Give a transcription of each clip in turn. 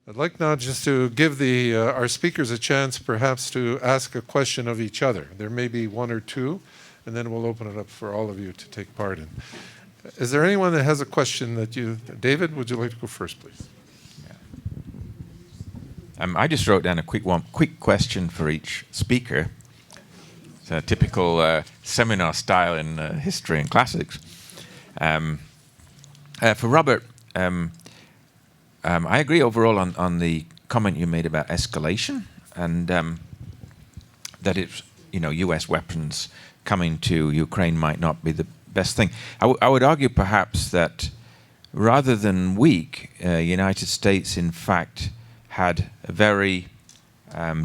I'd like now just to give our speakers a chance perhaps to ask a question of each other. There may be one or two, and then we'll open it up for all of you to take part in. Is there anyone that has a question that David, would you like to go first, please? Yeah. I just wrote down a quick question for each speaker. It's a typical seminar style in history and classics. For Robert, I agree overall on the comment you made about escalation and that it's, U.S. weapons coming to Ukraine might not be the best thing. I would argue perhaps that rather than weak, United States in fact had a very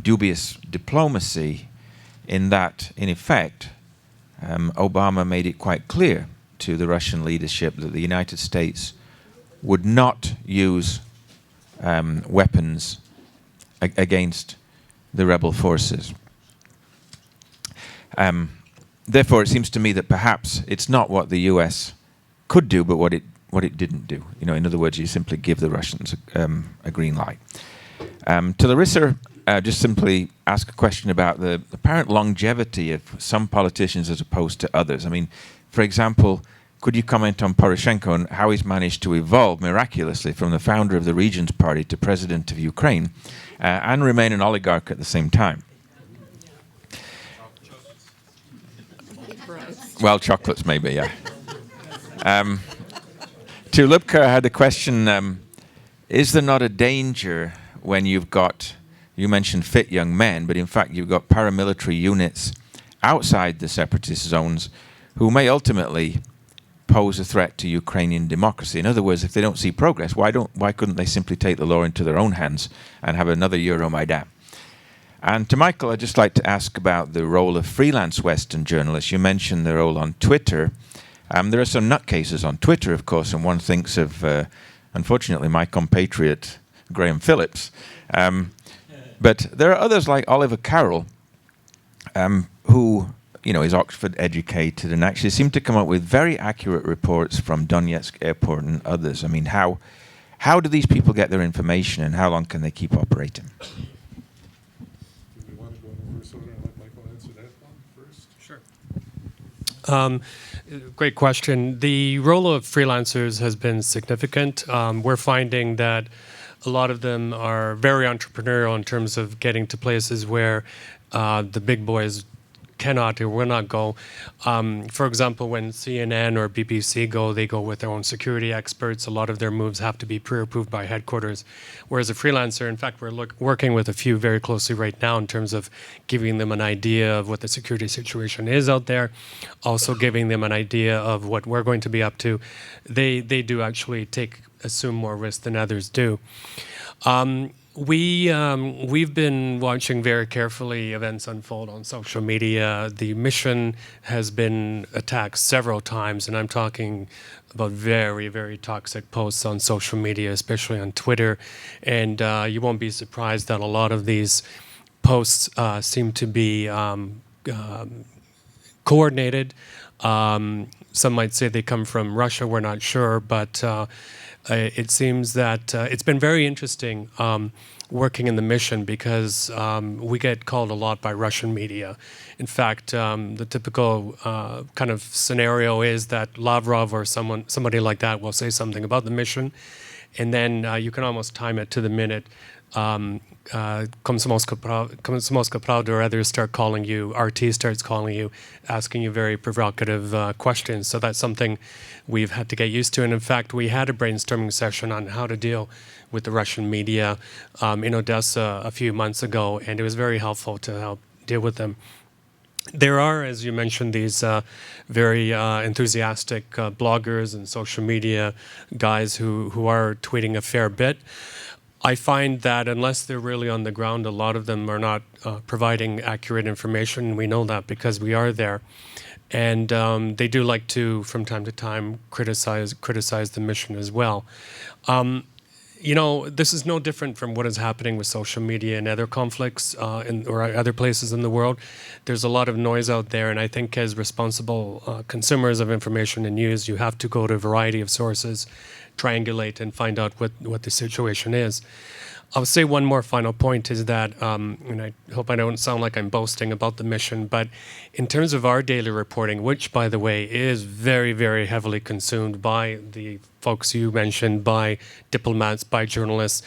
dubious diplomacy in that, in effect, Obama made it quite clear to the Russian leadership that the United States would not use weapons against the rebel forces. Therefore, it seems to me that perhaps it's not what the U.S. could do, but what it didn't do. In other words, you simply give the Russians a green light. To Larissa, just simply ask a question about the apparent longevity of some politicians as opposed to others. I mean, for example, could you comment on Poroshenko and how he's managed to evolve miraculously from the founder of the Regions Party to president of Ukraine and remain an oligarch at the same time? Well, chocolates maybe, yeah. To Lubka, I had a question. Is there not a danger when you've got, you mentioned fit young men, but in fact you've got paramilitary units outside the separatist zones who may ultimately pose a threat to Ukrainian democracy? In other words, if they don't see progress, why couldn't they simply take the law into their own hands and have another Euromaidan? And to Michael, I'd just like to ask about the role of freelance Western journalists. You mentioned their role on Twitter. There are some nutcases on Twitter, of course, and one thinks of, unfortunately, my compatriot, Graham Phillips. But there are others like Oliver Carroll, who is Oxford educated and actually seem to come up with very accurate reports from Donetsk Airport and others. I mean, how do these people get their information and how long can they keep operating? Great question. The role of freelancers has been significant. We're finding that a lot of them are very entrepreneurial in terms of getting to places where the big boys cannot or will not go. For example, when CNN or BBC go, they go with their own security experts. A lot of their moves have to be pre-approved by headquarters. Whereas a freelancer, in fact, we're working with a few very closely right now in terms of giving them an idea of what the security situation is out there, also giving them an idea of what we're going to be up to. They do actually assume more risk than others do. We've been watching very carefully events unfold on social media. The mission has been attacked several times, and I'm talking about very, very toxic posts on social media, especially on Twitter. And you won't be surprised that a lot of these posts seem to be coordinated. Some might say they come from Russia, we're not sure, but it seems that it's been very interesting working in the mission because we get called a lot by Russian media. In fact, the typical kind of scenario is that Lavrov or somebody like that will say something about the mission, and then you can almost time it to the minute. Komsomolska Pravda or others start calling you, RT starts calling you, asking you very provocative questions. So that's something we've had to get used to. And in fact, we had a brainstorming session on how to deal with the Russian media in Odessa a few months ago, and it was very helpful to help deal with them. There are, as you mentioned, these very enthusiastic bloggers and social media guys who are tweeting a fair bit. I find that unless they're really on the ground, a lot of them are not providing accurate information. We know that because we are there. And they do like to, from time to time, criticize the mission as well. This is no different from what is happening with social media and other conflicts or other places in the world. There's a lot of noise out there, and I think as responsible consumers of information and news, you have to go to a variety of sources, triangulate, and find out what the situation is. I'll say one more final point is that, and I hope I don't sound like I'm boasting about the mission, but in terms of our daily reporting, which, by the way, is very, very heavily consumed by the folks you mentioned, by diplomats, by journalists,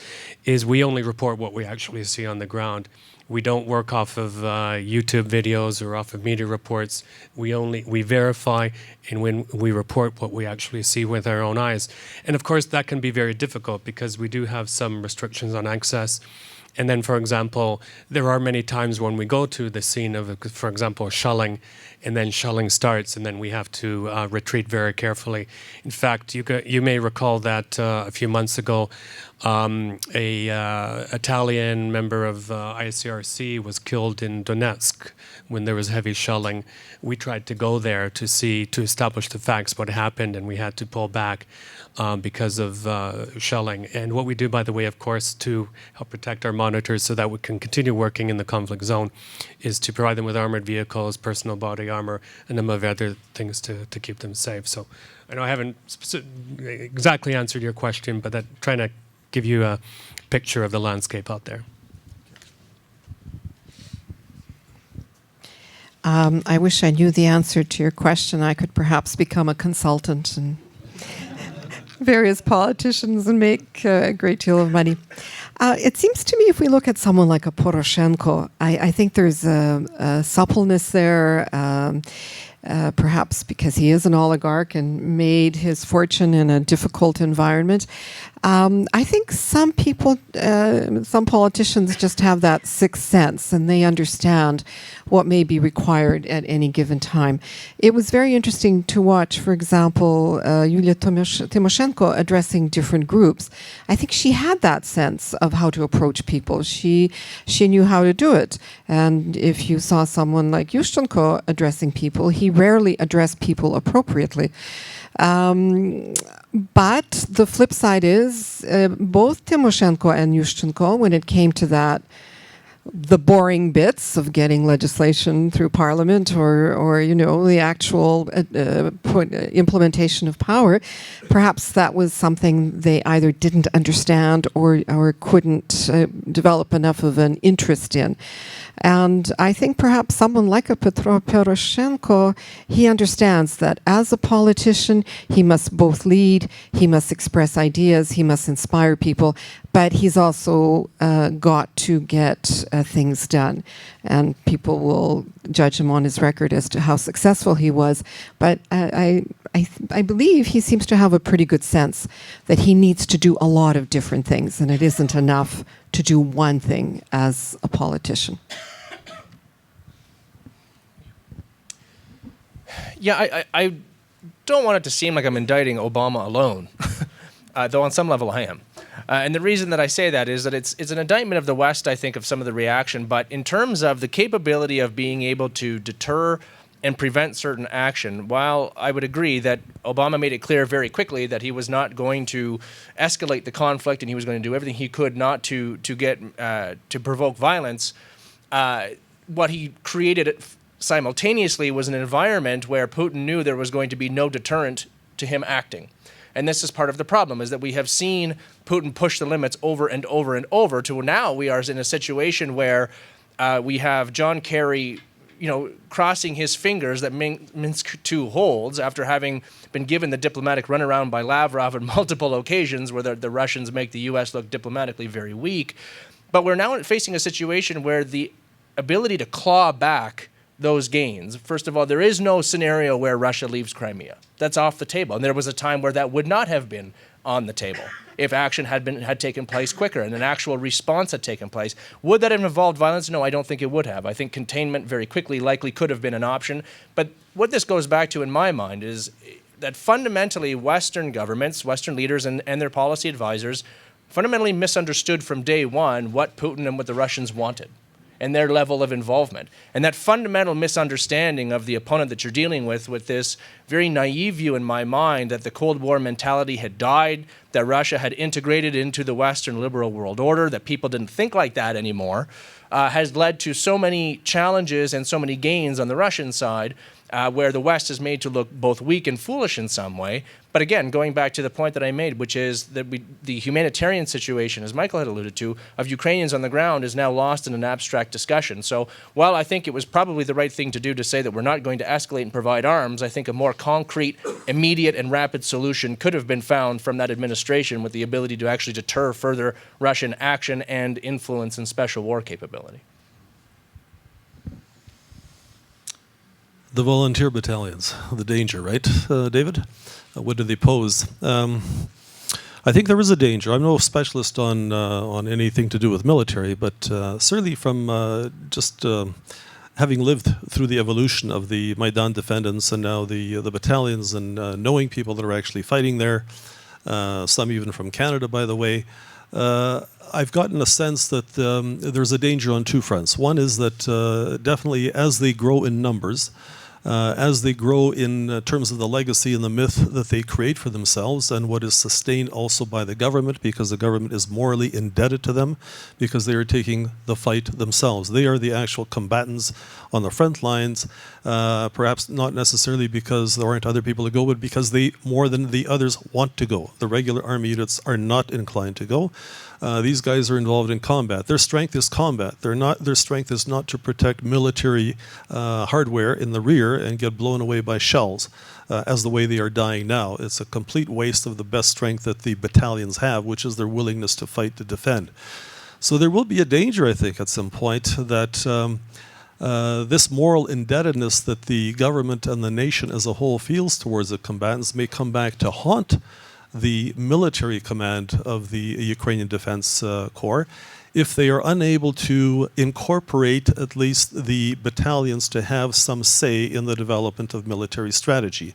is we only report what we actually see on the ground. We don't work off of YouTube videos or off of media reports. We verify, and when we report what we actually see with our own eyes. And of course, that can be very difficult because we do have some restrictions on access. And then, for example, there are many times when we go to the scene of, for example, shelling, and then shelling starts, and then we have to retreat very carefully. In fact, you may recall that a few months ago, a Italian member of ICRC was killed in Donetsk when there was heavy shelling. We tried to go there to establish the facts, what happened, and we had to pull back because of shelling. And what we do, by the way, of course, to help protect our monitors so that we can continue working in the conflict zone, is to provide them with armored vehicles, personal body armor, and a number of other things to keep them safe. So I know I haven't exactly answered your question, but trying to give you a picture of the landscape out there. I wish I knew the answer to your question. I could perhaps become a consultant and various politicians and make a great deal of money. It seems to me if we look at someone like a Poroshenko, I think there's a suppleness there, perhaps because he is an oligarch and made his fortune in a difficult environment. I think some people, some politicians just have that sixth sense and they understand what may be required at any given time. It was very interesting to watch, for example, Yulia Tymoshenko addressing different groups. I think she had that sense of how to approach people. She knew how to do it. And if you saw someone like Yushchenko addressing people, he rarely addressed people appropriately. But the flip side is both Tymoshenko and Yushchenko, when it came to that, the boring bits of getting legislation through parliament or the actual implementation of power, perhaps that was something they either didn't understand or couldn't develop enough of an interest in. And I think perhaps someone like a Poroshenko, he understands that as a politician, he must both lead, he must express ideas, he must inspire people, but he's also got to get things done. And people will judge him on his record as to how successful he was. But I believe he seems to have a pretty good sense that he needs to do a lot of different things, and it isn't enough to do one thing as a politician. Yeah, I don't want it to seem like I'm indicting Obama alone, though on some level I am. And the reason that I say that is that it's an indictment of the West, I think, of some of the reaction. But in terms of the capability of being able to deter and prevent certain action, while I would agree that Obama made it clear very quickly that he was not going to escalate the conflict and he was going to do everything he could not to provoke violence, what he created simultaneously was an environment where Putin knew there was going to be no deterrent to him acting. And this is part of the problem, is that we have seen Putin push the limits over and over and over to now we are in a situation where we have John Kerry, crossing his fingers that Minsk II holds after having been given the diplomatic runaround by Lavrov on multiple occasions where the Russians make the U.S. look diplomatically very weak. But we're now facing a situation where the ability to claw back those gains. First of all, there is no scenario where Russia leaves Crimea. That's off the table. And there was a time where that would not have been on the table if action had taken place quicker and an actual response had taken place. Would that have involved violence? No, I don't think it would have. I think containment very quickly likely could have been an option. But what this goes back to in my mind is that fundamentally Western governments, Western leaders and their policy advisors fundamentally misunderstood from day one what Putin and what the Russians wanted and their level of involvement. And that fundamental misunderstanding of the opponent that you're dealing with this very naive view in my mind that the Cold War mentality had died, that Russia had integrated into the Western liberal world order, that people didn't think like that anymore, has led to so many challenges and so many gains on the Russian side. where the West is made to look both weak and foolish in some way. But again, going back to the point that I made, which is that the humanitarian situation, as Michael had alluded to, of Ukrainians on the ground is now lost in an abstract discussion. So while I think it was probably the right thing to do to say that we're not going to escalate and provide arms, I think a more concrete, immediate, and rapid solution could have been found from that administration with the ability to actually deter further Russian action and influence and special war capability. The volunteer battalions, the danger, right, David? What do they pose? I think there is a danger. I'm no specialist on anything to do with military, but certainly from just having lived through the evolution of the Maidan defendants and now the battalions and knowing people that are actually fighting there, some even from Canada, by the way, I've gotten a sense that there's a danger on two fronts. One is that definitely as they grow in numbers, as they grow in terms of the legacy and the myth that they create for themselves and what is sustained also by the government, because the government is morally indebted to them because they are taking the fight themselves. They are the actual combatants on the front lines, perhaps not necessarily because there aren't other people to go, but because they, more than the others, want to go. The regular army units are not inclined to go. These guys are involved in combat. Their strength is combat. Their strength is not to protect military hardware in the rear and get blown away by shells, as the way they are dying now. It's a complete waste of the best strength that the battalions have, which is their willingness to fight to defend. So there will be a danger, I think, at some point that this moral indebtedness that the government and the nation as a whole feels towards the combatants may come back to haunt the military command of the Ukrainian Defense Corps if they are unable to incorporate at least the battalions to have some say in the development of military strategy.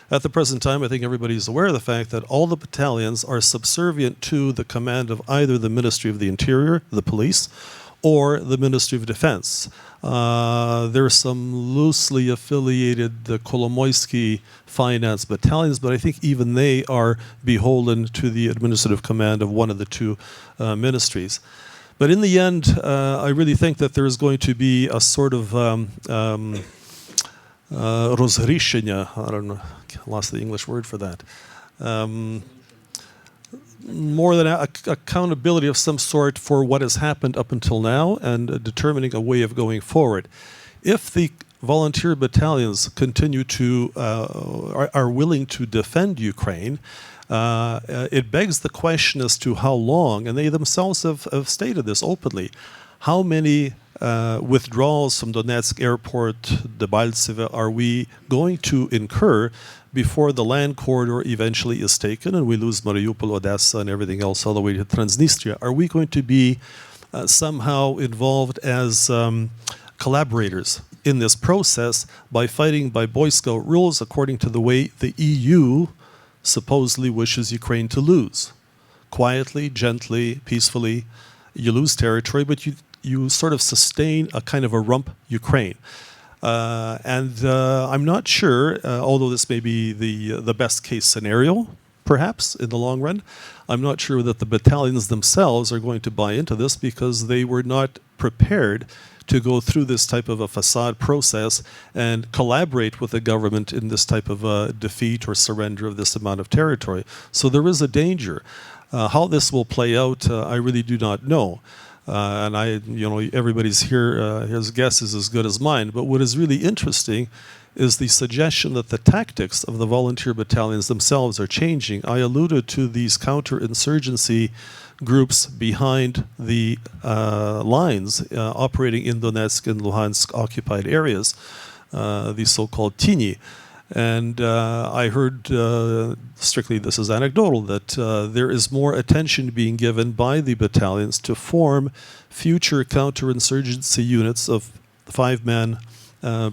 At the present time, I think everybody is aware of the fact that all the battalions are subservient to the command of either the Ministry of the Interior, the police, or the Ministry of Defense. There are some loosely affiliated Kolomoisky finance battalions, but I think even they are beholden to the administrative command of one of the two ministries. But in the end, I really think that there is going to be a sort of rozhrishення, I don't know, I lost the English word for that. More than accountability of some sort for what has happened up until now and determining a way of going forward. If the volunteer battalions continue to, are willing to defend Ukraine, it begs the question as to how long, and they themselves have stated this openly, how many withdrawals from Donetsk airport, Debaltseve, are we going to incur before the land corridor eventually is taken and we lose Mariupol, Odessa, and everything else all the way to Transnistria? Are we going to be somehow involved as collaborators in this process by fighting by Boy Scout rules according to the way the EU supposedly wishes Ukraine to lose? Quietly, gently, peacefully, you lose territory, but you sort of sustain a kind of a rump Ukraine. I'm not sure, although this may be the best case scenario, perhaps, in the long run, I'm not sure that the battalions themselves are going to buy into this because they were not prepared to go through this type of a facade process and collaborate with the government in this type of a defeat or surrender of this amount of territory. So there is a danger. How this will play out, I really do not know. And everybody's here, his guess is as good as mine. But what is really interesting is the suggestion that the tactics of the volunteer battalions themselves are changing. I alluded to these counterinsurgency groups behind the lines operating in Donetsk and Luhansk occupied areas, the so-called Tini. And I heard, strictly this is anecdotal, that there is more attention being given by the battalions to form future counterinsurgency units of 5-man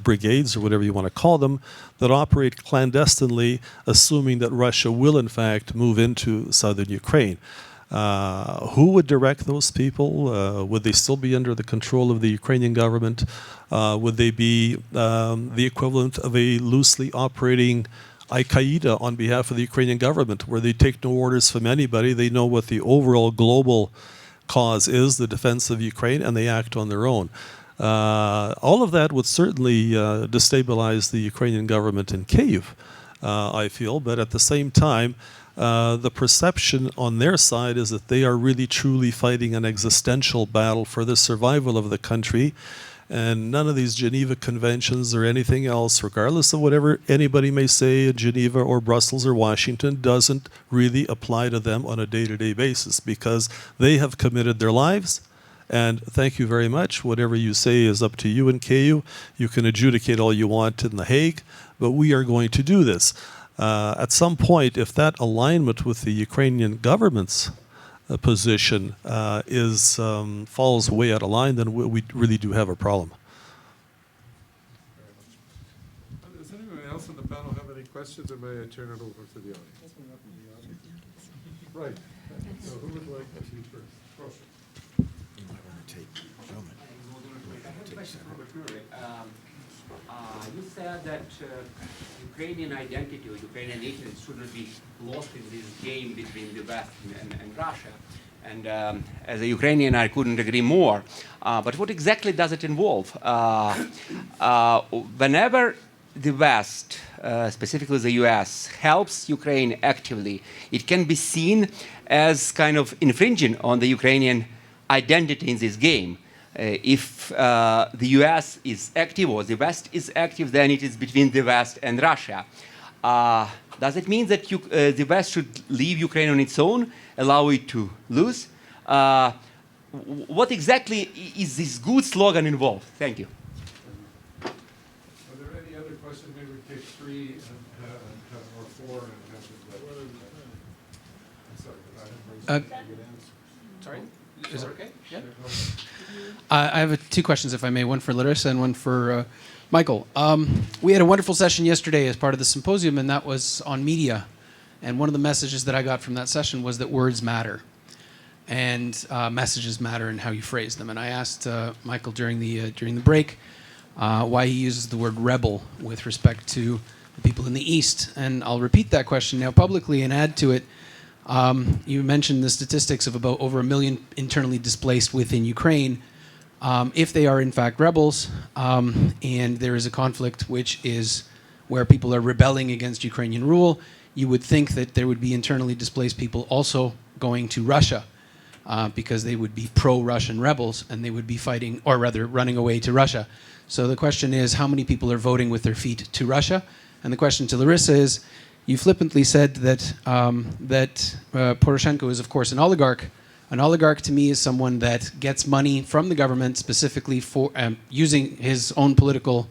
brigades, or whatever you want to call them, that operate clandestinely, assuming that Russia will in fact move into southern Ukraine. Who would direct those people? Would they still be under the control of the Ukrainian government? Would they be the equivalent of a loosely operating Al-Qaeda on behalf of the Ukrainian government, where they take no orders from anybody, they know what the overall global cause is, the defense of Ukraine, and they act on their own? All of that would certainly destabilize the Ukrainian government in Kyiv, I feel, but at the same time, the perception on their side is that they are really truly fighting an existential battle for the survival of the country, and none of these Geneva Conventions or anything else, regardless of whatever anybody may say in Geneva or Brussels or Washington, doesn't really apply to them on a day-to-day basis because they have committed their lives. And thank you very much. Whatever you say is up to you in KU. You can adjudicate all you want in The Hague, but we are going to do this. At some point, if that alignment with the Ukrainian government's position falls way out of line, then we really do have a problem. Does anyone else on the panel have any questions, or may I turn it over to the audience? Right. So who would like to speak first? You said that Ukrainian identity or Ukrainian nation shouldn't be lost in this game between the West and Russia. And as a Ukrainian, I couldn't agree more. But what exactly does it involve? Whenever the West, specifically the US, helps Ukraine actively, it can be seen as kind of infringing on the Ukrainian identity in this game. If the US is active or the West is active, then it is between the West and Russia. Does it mean that the West should leave Ukraine on its own, allow it to lose? What exactly is this good slogan involved? Thank you. Are there any other questions? Maybe we take three or four and have it. I'm sorry, but I haven't raised Sorry? Is it okay? Yeah. I have two questions, if I may, one for Larissa and one for Michael. We had a wonderful session yesterday as part of the symposium, and that was on media. And one of the messages that I got from that session was that words matter, and messages matter and how you phrase them. And I asked Michael during the break why he uses the word rebel with respect to the people in the East. And I'll repeat that question now publicly and add to it. You mentioned the statistics of about over 1 million internally displaced within Ukraine. If they are in fact rebels, and there is a conflict which is where people are rebelling against Ukrainian rule, you would think that there would be internally displaced people also going to Russia, because they would be pro-Russian rebels and they would be fighting, or rather running away to Russia. So the question is, how many people are voting with their feet to Russia? And the question to Larissa is, you flippantly said that Poroshenko is, of course, an oligarch. An oligarch, to me, is someone that gets money from the government specifically for using his own political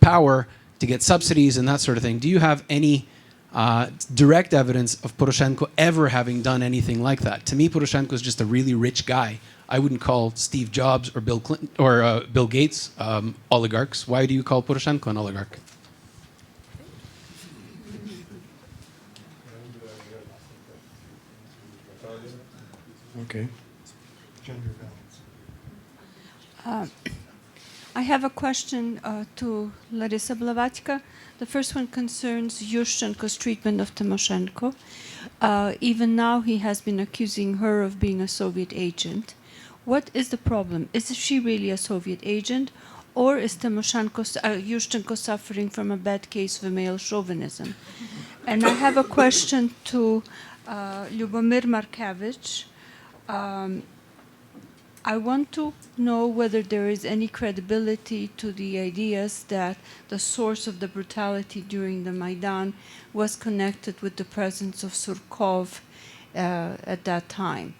power to get subsidies and that sort of thing. Do you have any direct evidence of Poroshenko ever having done anything like that? To me, Poroshenko is just a really rich guy. I wouldn't call Steve Jobs or Bill Clinton or Bill Gates oligarchs. Why do you call Poroshenko an oligarch? Okay. I have a question to Larissa Blavatska. The first one concerns Yushchenko's treatment of Tymoshenko. Even now, he has been accusing her of being a Soviet agent. What is the problem? Is she really a Soviet agent, or is Yushchenko suffering from a bad case of male chauvinism? And I have a question to Lubomyr Markevych. I want to know whether there is any credibility to the ideas that the source of the brutality during the Maidan was connected with the presence of Surkov at that time.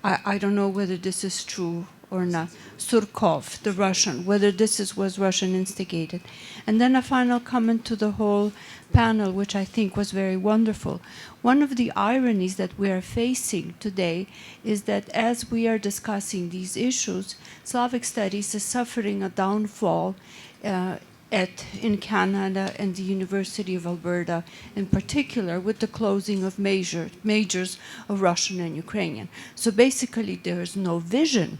I don't know whether this is true or not. Surkov, the Russian, whether this was Russian instigated. And then a final comment to the whole panel, which I think was very wonderful. One of the ironies that we are facing today is that as we are discussing these issues, Slavic studies is suffering a downfall in Canada and the University of Alberta, in particular, with the closing of majors of Russian and Ukrainian. So basically, there is no vision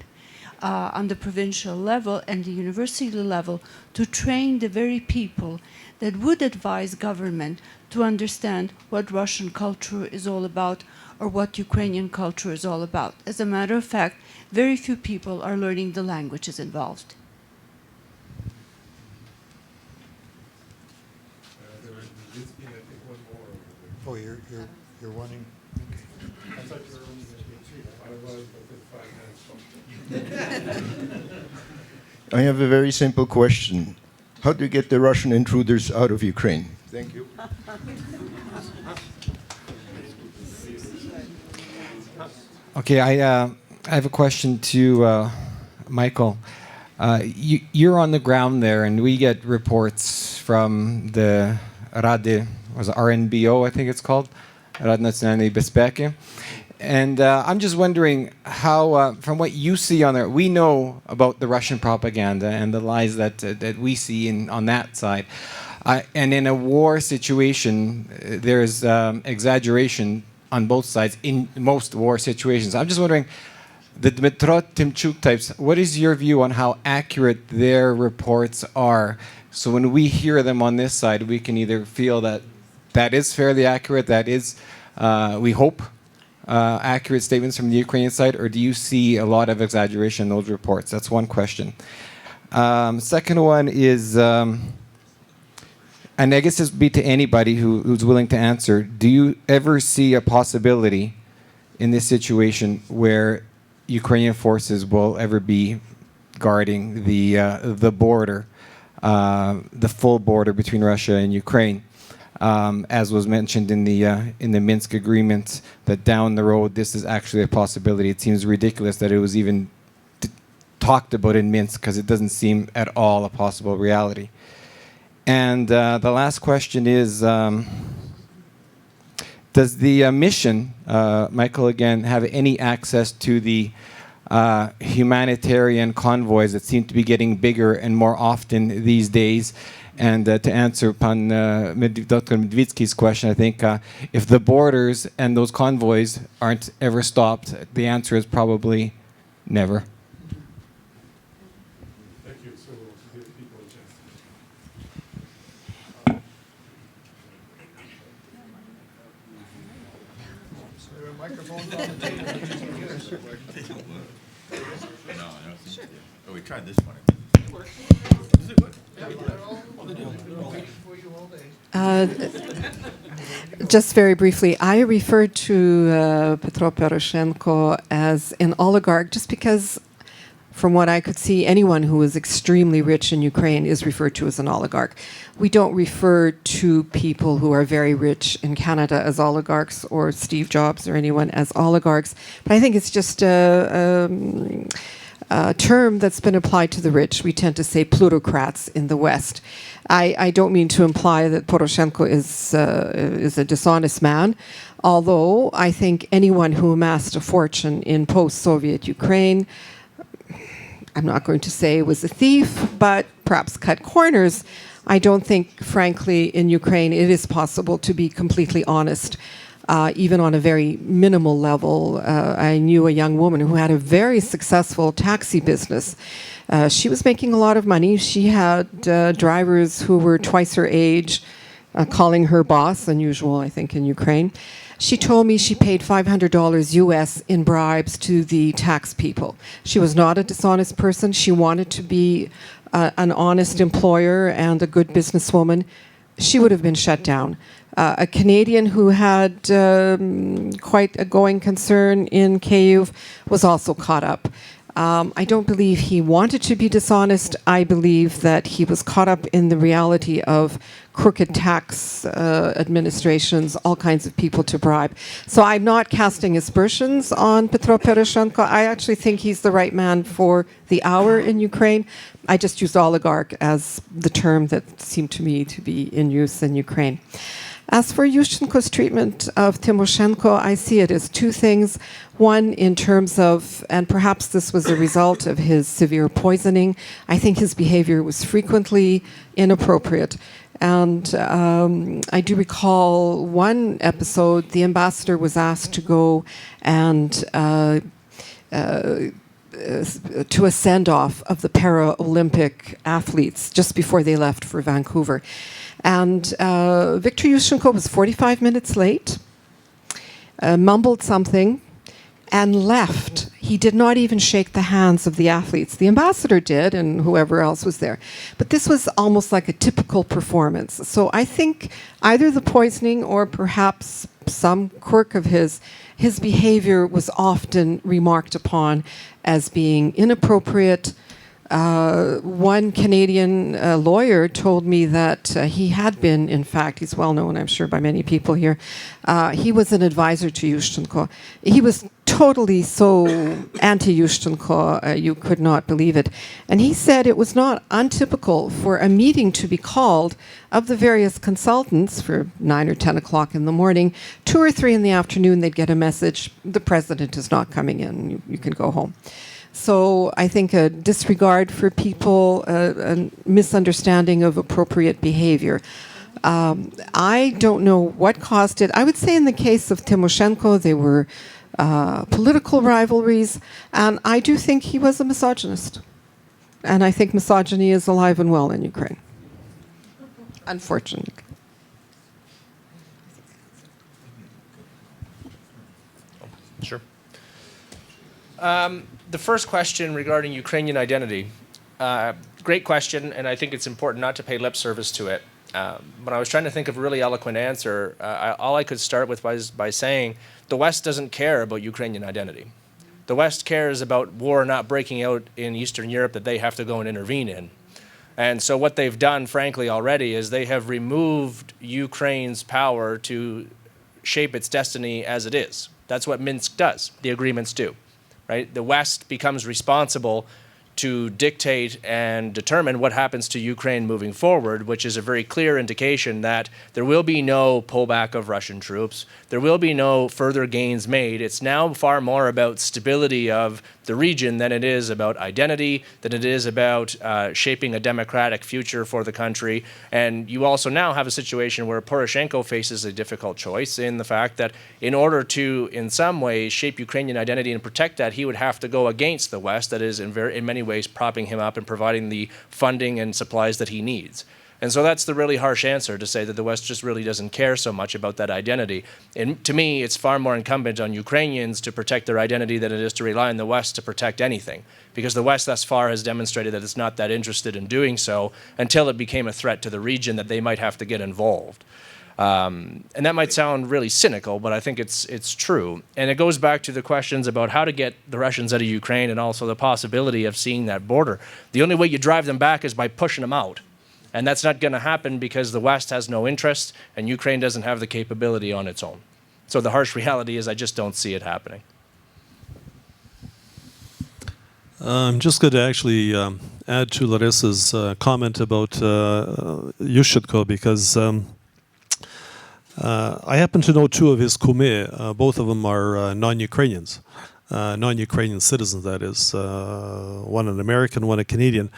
on the provincial level and the university level to train the very people that would advise government to understand what Russian culture is all about, or what Ukrainian culture is all about. As a matter of fact, very few people are learning the languages involved. Oh, you're wanting. I thought you were only I have a very simple question. How do you get the Russian intruders out of Ukraine? Thank you. Okay, I have a question to Michael. You're on the ground there, and we get reports from the RNBO, I think it's called, Rada Nacionalnej Bezpeki. And I'm just wondering how, from what you see on there, we know about the Russian propaganda and the lies that we see on that side. And in a war situation, there's exaggeration on both sides in most war situations. I'm just wondering, the Dmytro Tymchuk types, what is your view on how accurate their reports are? So when we hear them on this side, we can either feel that that is fairly accurate, that is, we hope, accurate statements from the Ukrainian side, or do you see a lot of exaggeration in those reports? That's one question. Second one is, and I guess this would be to anybody who's willing to answer, do you ever see a possibility in this situation where Ukrainian forces will ever be guarding the border, the full border between Russia and Ukraine? As was mentioned in the Minsk agreement, that down the road this is actually a possibility. It seems ridiculous that it was even talked about in Minsk, because it doesn't seem at all a possible reality. And the last question is, does the mission, Michael again, have any access to the humanitarian convoys that seem to be getting bigger and more often these days? And to answer upon Dr. Medvedski's question, I think if the borders and those convoys aren't ever stopped, the answer is probably never. Thank you. So we'll give people a chance. Oh, we tried this one. Just very briefly, I referred to Petro Poroshenko as an oligarch just because, from what I could see, anyone who is extremely rich in Ukraine is referred to as an oligarch. We don't refer to people who are very rich in Canada as oligarchs, or Steve Jobs or anyone as oligarchs. But I think it's just a term that's been applied to the rich. We tend to say plutocrats in the West. I don't mean to imply that Poroshenko is a dishonest man, although I think anyone who amassed a fortune in post-Soviet Ukraine, I'm not going to say was a thief, but perhaps cut corners. I don't think, frankly, in Ukraine it is possible to be completely honest. Even on a very minimal level. I knew a young woman who had a very successful taxi business. She was making a lot of money. She had drivers who were twice her age, calling her boss, unusual, I think, in Ukraine. She told me she paid $500 US in bribes to the tax people. She was not a dishonest person. She wanted to be an honest employer and a good businesswoman. She would have been shut down. A Canadian who had quite a going concern in Kyiv was also caught up. I don't believe he wanted to be dishonest. I believe that he was caught up in the reality of crooked tax administrations, all kinds of people to bribe. So I'm not casting aspersions on Petro Poroshenko. I actually think he's the right man for the hour in Ukraine. I just used oligarch as the term that seemed to me to be in use in Ukraine. As for Yushchenko's treatment of Tymoshenko, I see it as two things. One, in terms of, and perhaps this was a result of his severe poisoning, I think his behavior was frequently inappropriate. And I do recall one episode, the ambassador was asked to go and to a send-off of the Paralympic athletes just before they left for Vancouver. And Viktor Yushchenko was 45 minutes late. mumbled something, and left. He did not even shake the hands of the athletes. The ambassador did, and whoever else was there. But this was almost like a typical performance. So I think either the poisoning or perhaps some quirk of his behavior was often remarked upon as being inappropriate. One Canadian lawyer told me that he had been, in fact, he's well known, I'm sure, by many people here. He was an advisor to Yushchenko. He was totally so anti-Yushchenko, you could not believe it. And he said it was not untypical for a meeting to be called of the various consultants for 9 or 10 o'clock in the morning. 2 or 3 in the afternoon, they'd get a message, the president is not coming in, you can go home. So I think a disregard for people, a misunderstanding of appropriate behavior. I don't know what caused it. I would say in the case of Tymoshenko, they were political rivalries, and I do think he was a misogynist. And I think misogyny is alive and well in Ukraine, unfortunately. Sure. The first question regarding Ukrainian identity, great question, and I think it's important not to pay lip service to it. When I was trying to think of a really eloquent answer, all I could start with was by saying the West doesn't care about Ukrainian identity. The West cares about war not breaking out in Eastern Europe that they have to go and intervene in. And so what they've done, frankly, already is they have removed Ukraine's power to shape its destiny as it is. That's what Minsk does, the agreements do. Right? The West becomes responsible to dictate and determine what happens to Ukraine moving forward, which is a very clear indication that there will be no pullback of Russian troops. There will be no further gains made. It's now far more about stability of the region than it is about identity, than it is about shaping a democratic future for the country. And you also now have a situation where Poroshenko faces a difficult choice in the fact that in order to, in some ways, shape Ukrainian identity and protect that, he would have to go against the West, that is in many ways propping him up and providing the funding and supplies that he needs. And so that's the really harsh answer, to say that the West just really doesn't care so much about that identity. And to me, it's far more incumbent on Ukrainians to protect their identity than it is to rely on the West to protect anything. Because the West thus far has demonstrated that it's not that interested in doing so until it became a threat to the region that they might have to get involved. And that might sound really cynical, but I think it's true. And it goes back to the questions about how to get the Russians out of Ukraine and also the possibility of seeing that border. The only way you drive them back is by pushing them out. And that's not going to happen because the West has no interest and Ukraine doesn't have the capability on its own. So the harsh reality is I just don't see it happening. I'm just going to actually add to Larissa's comment about Yushchenko, because I happen to know 2 of his kume. Both of them are non-Ukrainians, non-Ukrainian citizens, that is. One an American, one a Canadian.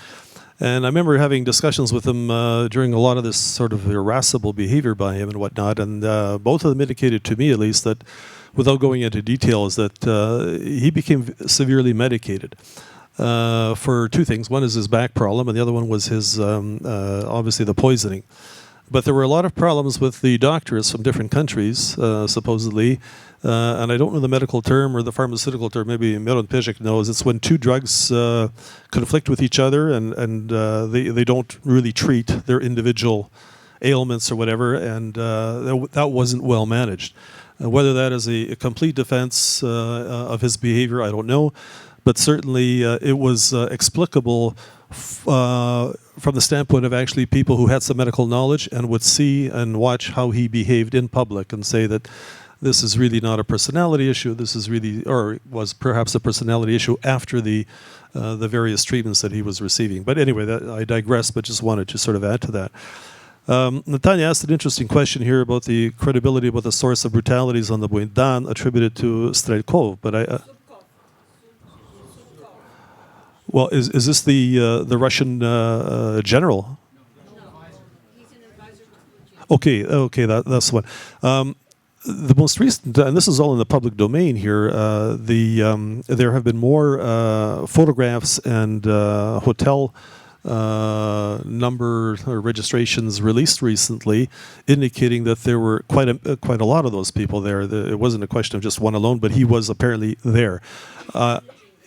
And I remember having discussions with him during a lot of this sort of irascible behavior by him and whatnot. And both of them indicated to me, at least, that without going into details, that he became severely medicated for 2 things. One is his back problem, and the other one was his, obviously, the poisoning. But there were a lot of problems with the doctors from different countries, supposedly. And I don't know the medical term or the pharmaceutical term, maybe Marples knows. It's when 2 drugs conflict with each other and they don't really treat their individual ailments or whatever, and that wasn't well managed. Whether that is a complete defense of his behavior, I don't know. But certainly it was explicable from the standpoint of actually people who had some medical knowledge and would see and watch how he behaved in public and say that this is really not a personality issue. This is really, or was perhaps a personality issue after the various treatments that he was receiving. But anyway, I digress, but just wanted to sort of add to that. Natanya asked an interesting question here about the credibility about the source of brutalities on the Maidan attributed to Strelkov. But well, is this the Russian general? Okay, that's the one. The most recent, and this is all in the public domain here, there have been more photographs and hotel number or registrations released recently, indicating that there were quite a lot of those people there. It wasn't a question of just one alone, but he was apparently there.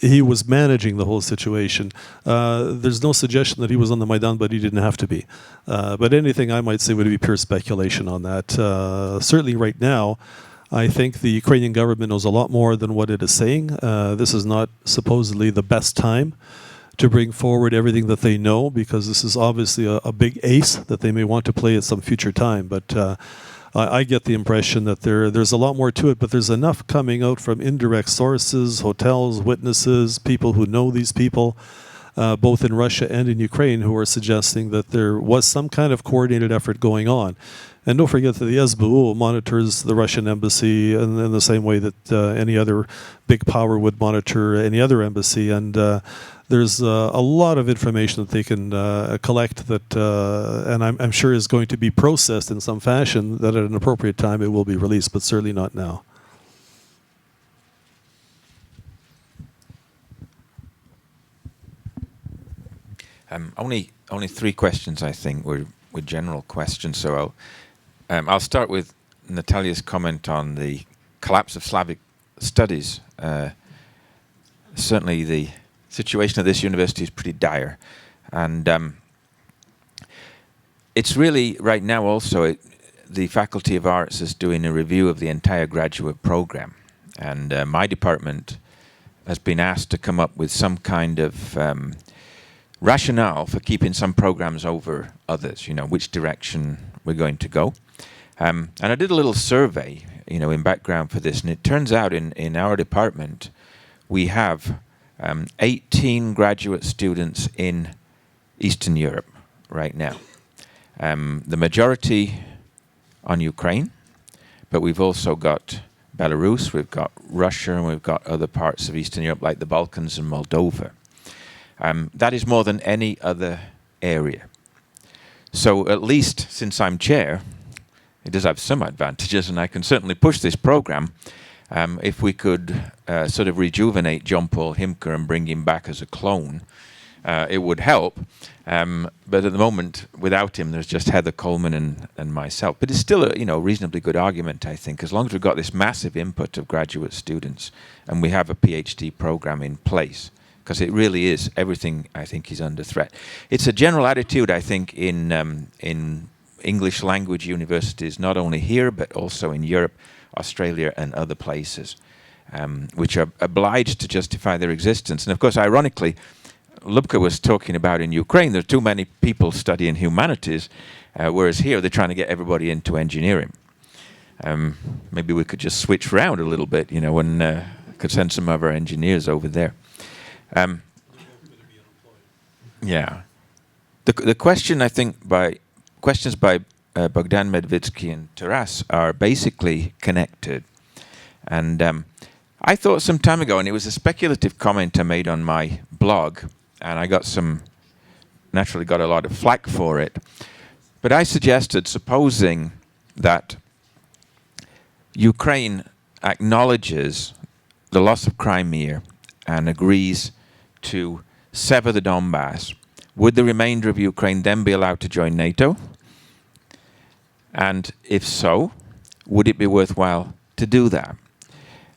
He was managing the whole situation. There's no suggestion that he was on the Maidan, but he didn't have to be. But anything I might say would be pure speculation on that. Certainly right now, I think the Ukrainian government knows a lot more than what it is saying. This is not supposedly the best time to bring forward everything that they know, because this is obviously a big ace that they may want to play at some future time. But I get the impression that there's a lot more to it, but there's enough coming out from indirect sources, hotels, witnesses, people who know these people, both in Russia and in Ukraine, who are suggesting that there was some kind of coordinated effort going on. And don't forget that the SBU monitors the Russian embassy in the same way that any other big power would monitor any other embassy. And there's a lot of information that they can collect that, and I'm sure is going to be processed in some fashion, that at an appropriate time it will be released, but certainly not now. Only 3 questions, I think, were general questions. So I'll start with Natalia's comment on the collapse of Slavic studies. Certainly the situation at this university is pretty dire. And it's really, right now also, the Faculty of Arts is doing a review of the entire graduate program. And my department has been asked to come up with some kind of rationale for keeping some programs over others, which direction we're going to go. And I did a little survey, in background for this, and it turns out in our department we have 18 graduate students in Eastern Europe right now. The majority on Ukraine, but we've also got Belarus, we've got Russia, and we've got other parts of Eastern Europe like the Balkans and Moldova. That is more than any other area. So at least since I'm chair, it does have some advantages, and I can certainly push this program. If we could sort of rejuvenate John Paul Himker and bring him back as a clone, it would help. But at the moment, without him, there's just Heather Coleman and myself. But it's still a reasonably good argument, I think, as long as we've got this massive input of graduate students and we have a PhD program in place. Because it really is, everything, I think, is under threat. It's a general attitude, I think, in English language universities, not only here, but also in Europe, Australia, and other places, which are obliged to justify their existence. And of course, ironically, Lubka was talking about in Ukraine, there are too many people studying humanities, whereas here they're trying to get everybody into engineering. Maybe we could just switch around a little bit, and could send some of our engineers over there. Yeah. The question, I think, questions by Bogdan Medvitsky and Taras are basically connected. And I thought some time ago, and it was a speculative comment I made on my blog, and I naturally got a lot of flack for it. But I suggested, supposing that Ukraine acknowledges the loss of Crimea and agrees to sever the Donbass, would the remainder of Ukraine then be allowed to join NATO? And if so, would it be worthwhile to do that?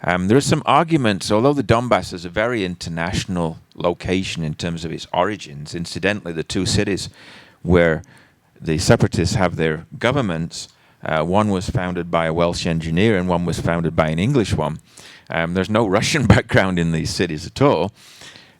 There are some arguments, although the Donbass is a very international location in terms of its origins. Incidentally, the 2 cities where the separatists have their governments, one was founded by a Welsh engineer and one was founded by an English one. There's no Russian background in these cities at all.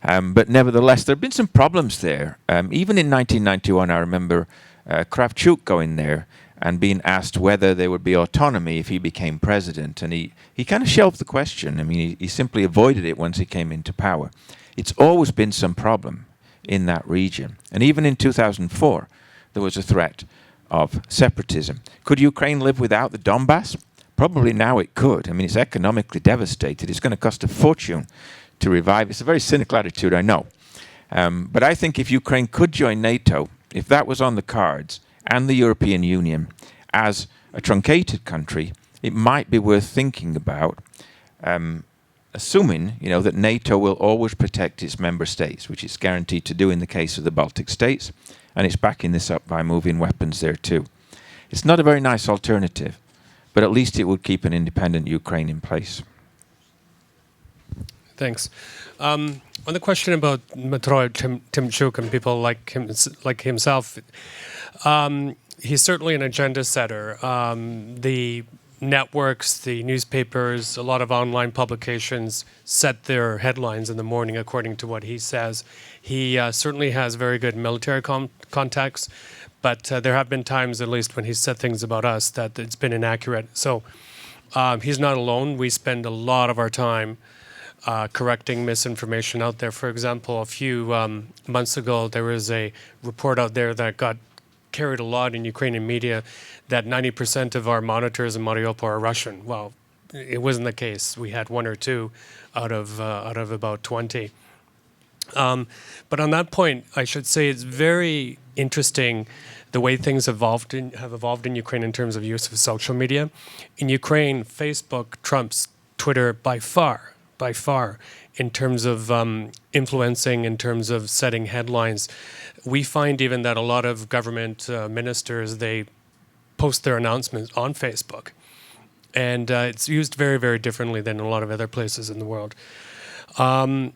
But nevertheless, there have been some problems there. Even in 1991, I remember Kravchuk going there and being asked whether there would be autonomy if he became president. And he kind of shelved the question. I mean, he simply avoided it once he came into power. It's always been some problem in that region. And even in 2004, there was a threat of separatism. Could Ukraine live without the Donbass? Probably now it could. I mean, it's economically devastated. It's going to cost a fortune to revive. It's a very cynical attitude, I know. But I think if Ukraine could join NATO, if that was on the cards, and the European Union as a truncated country, it might be worth thinking about assuming, that NATO will always protect its member states, which it's guaranteed to do in the case of the Baltic states, and it's backing this up by moving weapons there too. It's not a very nice alternative, but at least it would keep an independent Ukraine in place. Thanks. On the question about Metroid Tymchuk and people like himself, he's certainly an agenda setter. The networks, the newspapers, a lot of online publications set their headlines in the morning according to what he says. He certainly has very good military contacts, but there have been times, at least when he said things about us, that it's been inaccurate. So he's not alone. We spend a lot of our time correcting misinformation out there. For example, a few months ago, there was a report out there that got carried a lot in Ukrainian media that 90% of our monitors in Mariupol are Russian. Well, it wasn't the case. We had one or two out of about 20. But on that point, I should say it's very interesting the way things have evolved in Ukraine in terms of use of social media. In Ukraine, Facebook trumps Twitter by far, in terms of influencing, in terms of setting headlines. We find even that a lot of government ministers, they post their announcements on Facebook. And it's used very, very differently than in a lot of other places in the world. On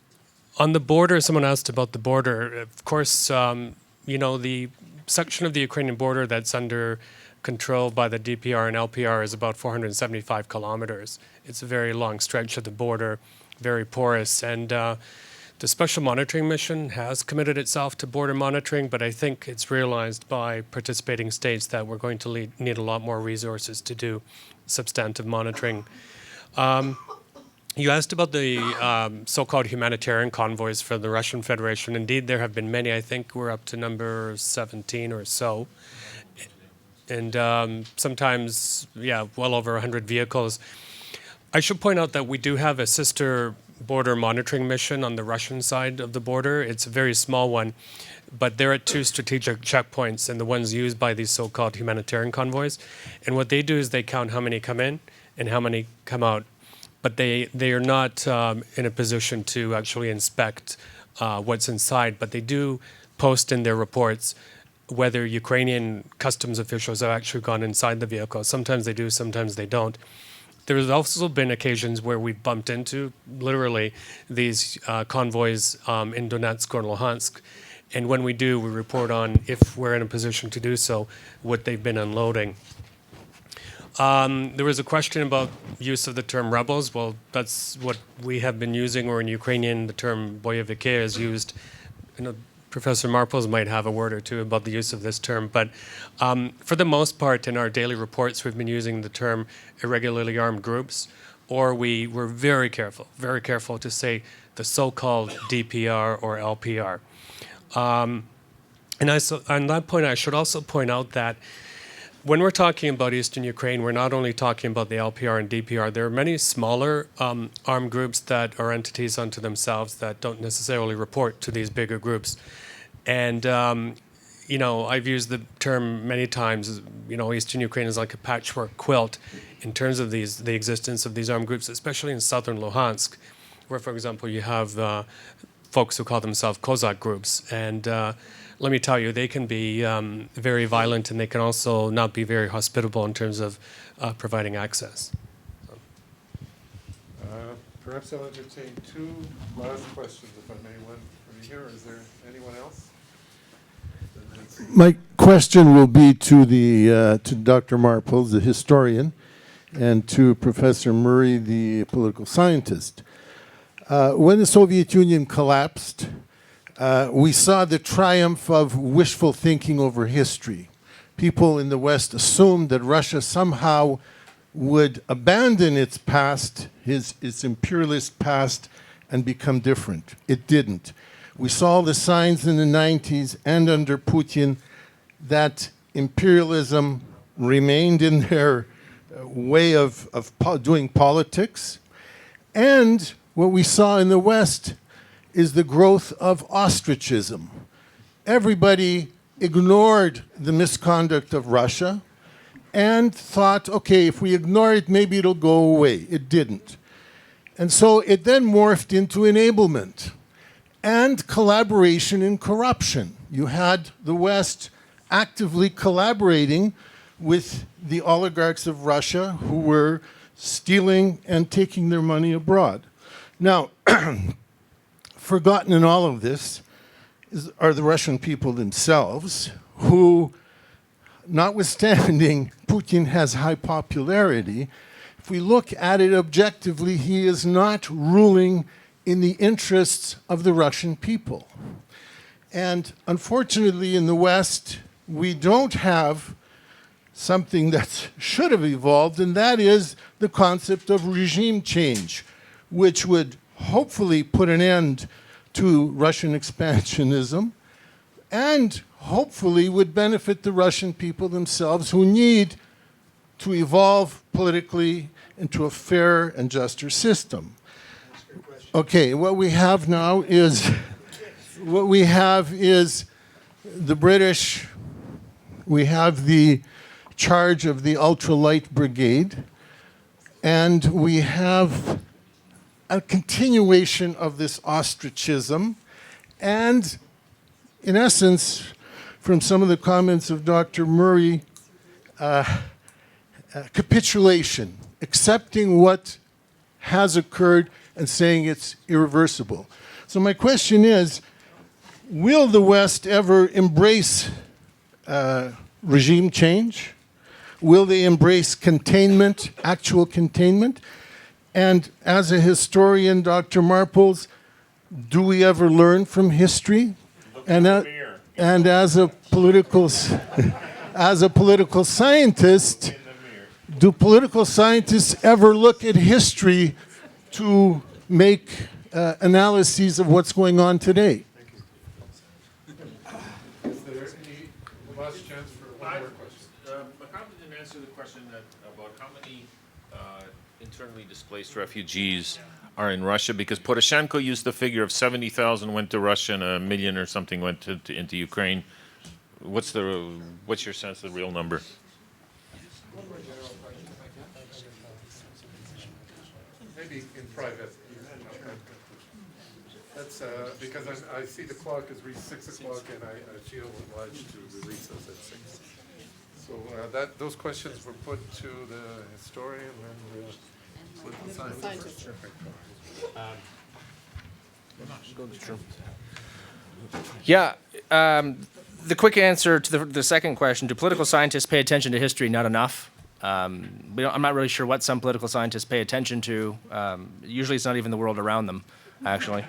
the border, someone asked about the border. Of course, the section of the Ukrainian border that's under control by the DPR and LPR is about 475 kilometers. It's a very long stretch of the border, very porous. And the Special Monitoring Mission has committed itself to border monitoring, but I think it's realized by participating states that we're going to need a lot more resources to do substantive monitoring. You asked about the so-called humanitarian convoys for the Russian Federation. Indeed, there have been many. I think we're up to number 17 or so. And sometimes, well over 100 vehicles. I should point out that we do have a sister border monitoring mission on the Russian side of the border. It's a very small one, but they're at 2 strategic checkpoints and the ones used by these so-called humanitarian convoys. And what they do is they count how many come in and how many come out. But they are not in a position to actually inspect what's inside, but they do post in their reports whether Ukrainian customs officials have actually gone inside the vehicle. Sometimes they do, sometimes they don't. There's also been occasions where we bumped into, literally, these convoys in Donetsk or Luhansk. And when we do, we report on, if we're in a position to do so, what they've been unloading. There was a question about use of the term rebels. Well, that's what we have been using, or in Ukrainian, the term boyeviki is used. Professor Marples might have a word or two about the use of this term, but for the most part, in our daily reports, we've been using the term irregularly armed groups, or we were very careful to say the so-called DPR or LPR. And on that point, I should also point out that when we're talking about Eastern Ukraine, we're not only talking about the LPR and DPR. There are many smaller armed groups that are entities unto themselves that don't necessarily report to these bigger groups. And, I've used the term many times, Eastern Ukraine is like a patchwork quilt in terms of the existence of these armed groups, especially in southern Luhansk, where, for example, you have folks who call themselves Cossack groups. And let me tell you, they can be very violent, and they can also not be very hospitable in terms of providing access. Perhaps I'll entertain 2 last questions, if I may. One from here. Is there anyone else? My question will be to to Dr. Marples, the historian, and to Professor Murray, the political scientist. When the Soviet Union collapsed, we saw the triumph of wishful thinking over history. People in the West assumed that Russia somehow would abandon its past, its imperialist past, and become different. It didn't. We saw the signs in the 90s and under Putin that imperialism remained in their way of doing politics. And what we saw in the West is the growth of ostracism. Everybody ignored the misconduct of Russia and thought, okay, if we ignore it, maybe it'll go away. It didn't. And so it then morphed into enablement and collaboration in corruption. You had the West actively collaborating with the oligarchs of Russia who were stealing and taking their money abroad. Now, forgotten in all of this are the Russian people themselves, who, notwithstanding Putin has high popularity, if we look at it objectively, he is not ruling in the interests of the Russian people. And unfortunately, in the West, we don't have something that should have evolved, and that is the concept of regime change, which would hopefully put an end to Russian expansionism and hopefully would benefit the Russian people themselves, who need to evolve politically into a fair and juster system. Okay, what we have now is the British. We have the charge of the ultralight brigade, and we have a continuation of this ostracism, and in essence, from some of the comments of Dr. Murray, capitulation, accepting what has occurred and saying it's irreversible. So my question is, will the West ever embrace regime change? Will they embrace containment, actual containment? And as a historian, Dr. Marples, do we ever learn from history? And as a political scientist, do political scientists ever look at history to make analyses of what's going on today? Is there any last chance for one more question? MacEwan didn't answer the question about how many internally displaced refugees are in Russia, because Poroshenko used the figure of 70,000 went to Russia and 1 million or something went into Ukraine. What's your sense of the real number? Maybe in private. That's because I see the clock has reached 6 o'clock, and I feel obliged to release us at 6. So those questions were put to the historian and the scientist. Yeah. The quick answer to the second question: do political scientists pay attention to history? Not enough. I'm not really sure what some political scientists pay attention to. Usually, it's not even the world around them, actually.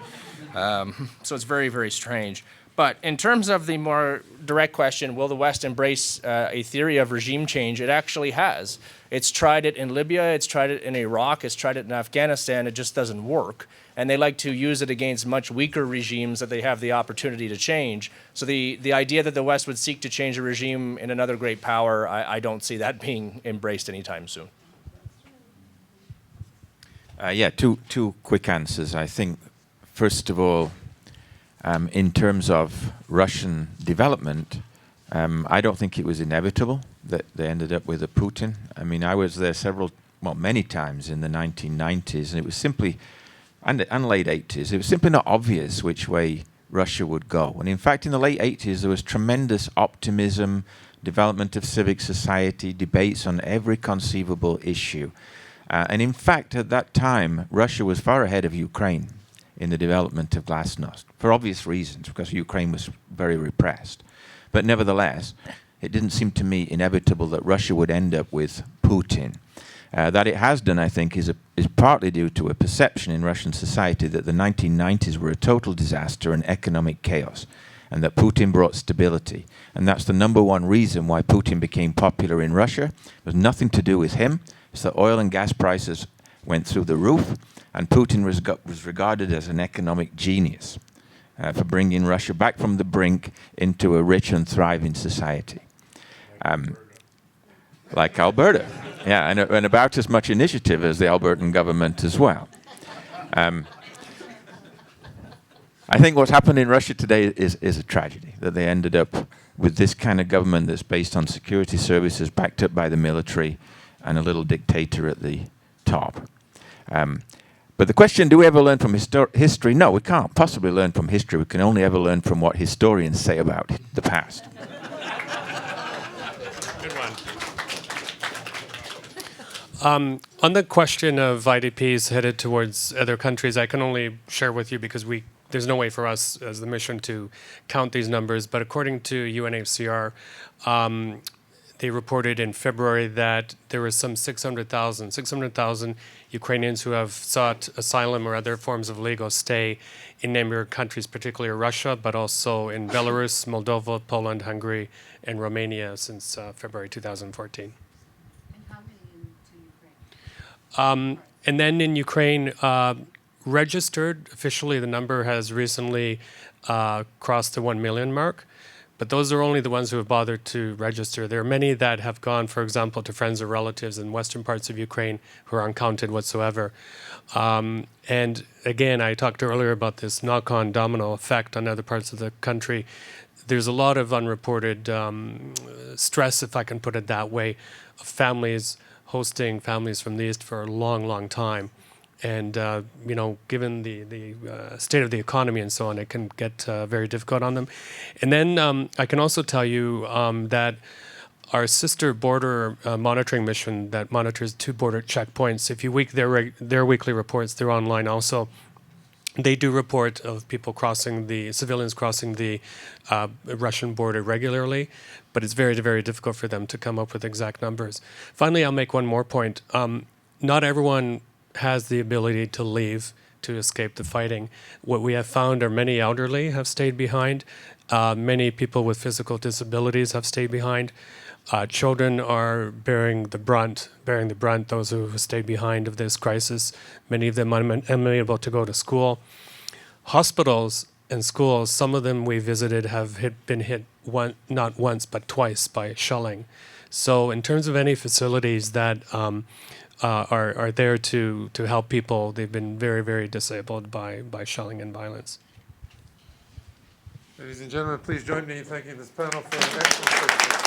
So it's very, very strange. But in terms of the more direct question, will the West embrace a theory of regime change? It actually has. It's tried it in Libya, it's tried it in Iraq, it's tried it in Afghanistan. It just doesn't work. And they like to use it against much weaker regimes that they have the opportunity to change. So the idea that the West would seek to change a regime in another great power, I don't see that being embraced anytime soon. Yeah, two quick answers. I think, first of all, in terms of Russian development, I don't think it was inevitable that they ended up with a Putin. I mean, I was there many times in the 1990s, and it was simply, and late 80s, it was simply not obvious which way Russia would go. And in fact, in the late 80s, there was tremendous optimism, development of civic society, debates on every conceivable issue. And in fact, at that time, Russia was far ahead of Ukraine in the development of glasnost, for obvious reasons, because Ukraine was very repressed. But nevertheless, it didn't seem to me inevitable that Russia would end up with Putin. That it has done, I think, is partly due to a perception in Russian society that the 1990s were a total disaster and economic chaos, and that Putin brought stability. And that's the number one reason why Putin became popular in Russia. It was nothing to do with him. It's that oil and gas prices went through the roof, and Putin was regarded as an economic genius for bringing Russia back from the brink into a rich and thriving society. Like Alberta. Yeah, and about as much initiative as the Albertan government as well. I think what's happened in Russia today is a tragedy, that they ended up with this kind of government that's based on security services, backed up by the military, and a little dictator at the top. But the question, do we ever learn from history? No, we can't possibly learn from history. We can only ever learn from what historians say about the past. Good one. On the question of IDPs headed towards other countries, I can only share with you because there's no way for us as the mission to count these numbers. But according to UNHCR, they reported in February that there were some 600,000 Ukrainians who have sought asylum or other forms of legal stay in neighboring countries, particularly Russia, but also in Belarus, Moldova, Poland, Hungary, and Romania since February 2014. And how many into Ukraine? And then in Ukraine, registered, officially the number has recently crossed the 1 million mark. But those are only the ones who have bothered to register. There are many that have gone, for example, to friends or relatives in western parts of Ukraine who are uncounted whatsoever. And again, I talked earlier about this knock-on domino effect on other parts of the country. There's a lot of unreported stress, if I can put it that way, of families hosting families from the East for a long, long time. And, given the state of the economy and so on, it can get very difficult on them. And then I can also tell you that our sister border monitoring mission that monitors 2 border checkpoints, if you their weekly reports, they're online also. They do report of people civilians crossing the Russian border regularly, but it's very, very difficult for them to come up with exact numbers. Finally, I'll make one more point. Not everyone has the ability to leave to escape the fighting. What we have found are many elderly have stayed behind. Many people with physical disabilities have stayed behind. Children are bearing the brunt, those who have stayed behind of this crisis. Many of them unable to go to school. Hospitals and schools, some of them we visited have been hit not once but twice by shelling. So in terms of any facilities that are there to help people, they've been very, very disabled by shelling and violence. Ladies and gentlemen, please join me in thanking this panel for an excellent presentation.